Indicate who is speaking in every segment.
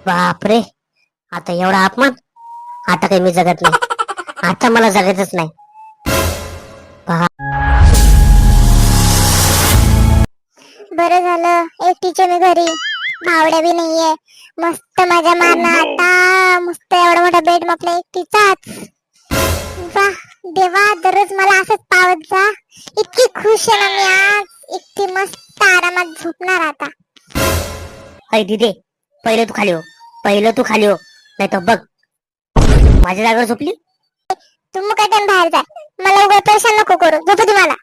Speaker 1: बापरे, आता एवढा अपमान. आता काही मी जगत नाही. आता मला जगायचंच नाही.
Speaker 2: बरं झालं एकटीचे मी घरी. भावड्या बी नाहीये. मस्त मजा मारणार आता. मस्त एवढा मोठा बेड आपल्या एकटीचाच. वा देवा, दररोज मला असंच पावत जा. इतकी खुश आहे ना मी आज. इतकी मस्त आरामात झोपणार आता.
Speaker 1: अरे दिदे, पहिले तू खाली हो. नाही तर बघ, माझ्या जागेवर झोपली.
Speaker 2: तू मग काय बाहेर जाय. मला उगा परेशान नको करू. झोपू दे मला.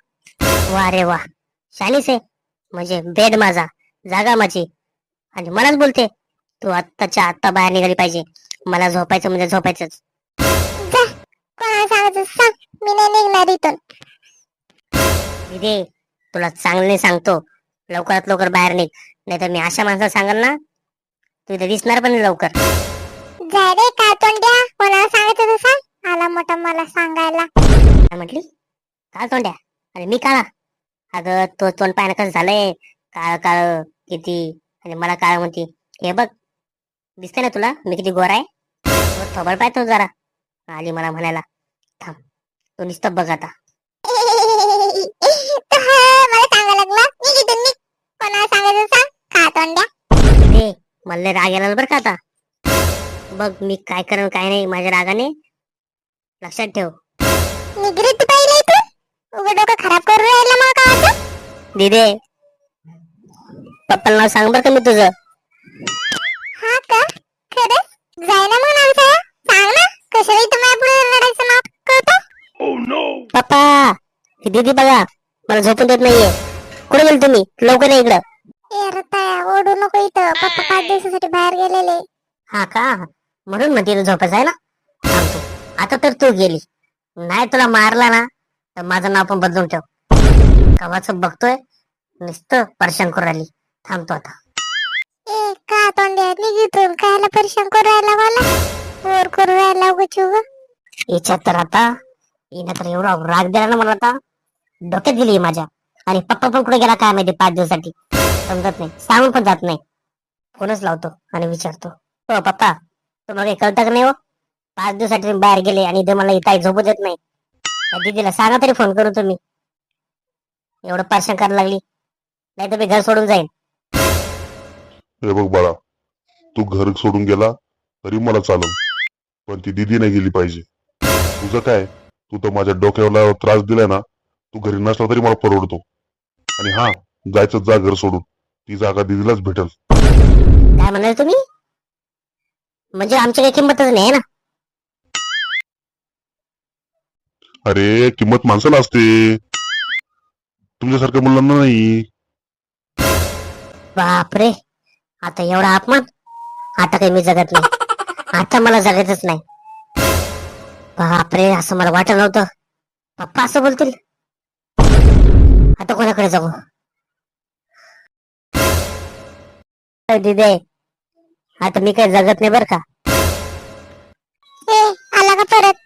Speaker 1: वा रे वा, शानीस आहे. म्हणजे बेड माझा, जागा माझी, आणि मलाच बोलते तू आत्ताच्या आत्ता बाहेर निघाली पाहिजे. मला झोपायचं म्हणजे झोपायचंच.
Speaker 2: जा, कोणाला सांगायचं सांग. मी नाही निघणार इथून.
Speaker 1: दिदे, तुला चांगले सांगतो, लवकरात लवकर बाहेर निघ. नाही तर मी अशा माणसाला सांगाल ना, तू इथे दिसणार पण नाही लवकर.
Speaker 2: जाय रे काय तोंड्या. कोणाला सांगायचं तर सांग. आला मोठा मला सांगायला.
Speaker 1: काय म्हटली? काळ तोंड्या? अरे मी काळा? अगं तो तोंड पाहणं कसं झालंय, काळ काळ किती, आणि मला काळ म्हणते. हे बघ, दिसतंय ना तुला मी किती गोरा आहे? थोबड पाहतो जरा. आली मला म्हणायला. थांब, तू नुसतं बघ आता.
Speaker 2: मला सांगायला लागला. निघ इथून निघ. कोणाला सांगायचं सांग. का तोंड्या.
Speaker 1: दिदे, मला लय राग येणार बरं का आता. बघ मी काय करेन काय नाही माझ्या रागाने, लक्षात ठेव.
Speaker 2: निघ रे तू पहिले इथून. उगा डोकं खराब करून राहिला मग का आता.
Speaker 1: दिदे, पप्पाला नाव सांग बरं का मी तुझं.
Speaker 2: हा का खरंच. जाय ना मग नाव सांग ना. कशाला इथं माझ्या पुढे रडायचं नाव करतो.
Speaker 1: पप्पा, ही दीदी बघा मला झोपून देत नाहीये. कुठे गेल तुम्ही? लवकर या इकडं.
Speaker 2: ए रताया, ओढू नको इथं. पप्पा 5 दिवसासाठी बाहेर गेलेले.
Speaker 1: हा का, म्हणून म्हणते तू झोपायचं आहे ना. थांब तू, आता तर तू गेली. नाही तुला मारला ना तर माझं नाव पण बदलून ठेव. कवाच बघतोय, नुसतं परेशान करून राहिली. थांबतो आता.
Speaker 2: ए का तोंड्या, निघ इथून. कायला परेशान करून राहिला मला. बोर करून राहिला उगाच उगा.
Speaker 1: याच्यात तर आता हिनं तर एवढा राग दिला ना मला आता, डोक्यात गेली माझ्या. आणि पप्पा पण कुठे गेला काय माहिती 5 दिवसासाठी. समजत नाही, सांगून पण जात नाही. फोनच लावतो आणि विचारतो. हो पप्पा, तुम्हाला काही कळतं का नाही हो? 5 दिवसासाठी तुम्ही बाहेर गेले आणि इथे मला इथं झोपू देत नाही. त्या दीदीला सांगा तरी फोन करून तुम्ही. एवढं परेशान करायला लागली, नाही तर मी घर सोडून जाईन.
Speaker 3: हे बघ बाळा, तू घर सोडून गेला तरी मला चालेल, पण ती दिदी नाही गेली पाहिजे. तुझं काय, तू तर माझ्या डोक्याला त्रास दिलाय ना. तू घरी नसला तरी मला परवडतो. आणि हा, जायचं जा घर सोडून. ती जागा दिदीलाच भेटल.
Speaker 1: काय म्हणाल तुम्ही? म्हणजे आमची काही किंमतच नाही आहे ना.
Speaker 3: अरे किंमत माणसाला असते, तुमच्यासारख्या मुलांना नाही.
Speaker 1: बापरे, आता एवढा अपमान. आता काही मी जगत नाही. आता मला जगायचंच नाही. बापरे, असं मला वाटत नव्हतं पप्पा असं बोलतील. आता कोणाकडे जाऊ? दिदे, आता मी काही जगत नाही बर का.
Speaker 2: ए आला का परत.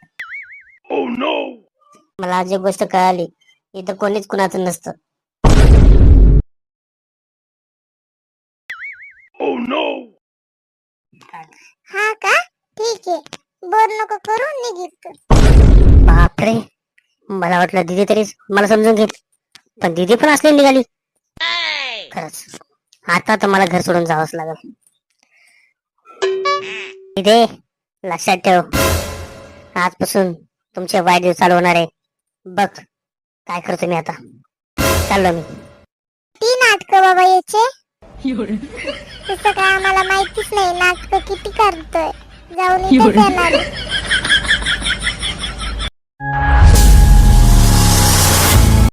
Speaker 1: मला आज एक गोष्ट कळाली, इथं कोणीच कुणाचं नसतं.
Speaker 2: हा का, ठीक आहे. बोर नको करू, निघ इथून.
Speaker 1: बापरे, मला वाटलं दिदी तरीच मला समजून घेत, पण दिदी पण असली निघाली. खरंच आता तर मला घर सोडून जावंच लागेल. दिदे, लक्षात ठेव, आजपासून तुमचे वाईट चालू होणार आहे. बघ काय करतो मी आता. चाललो मी.
Speaker 2: ती नाटक बाबा याचे. तसं काय आम्हाला माहितीच नाही. नाटक किती करतोय. जाऊन इथेच येणार.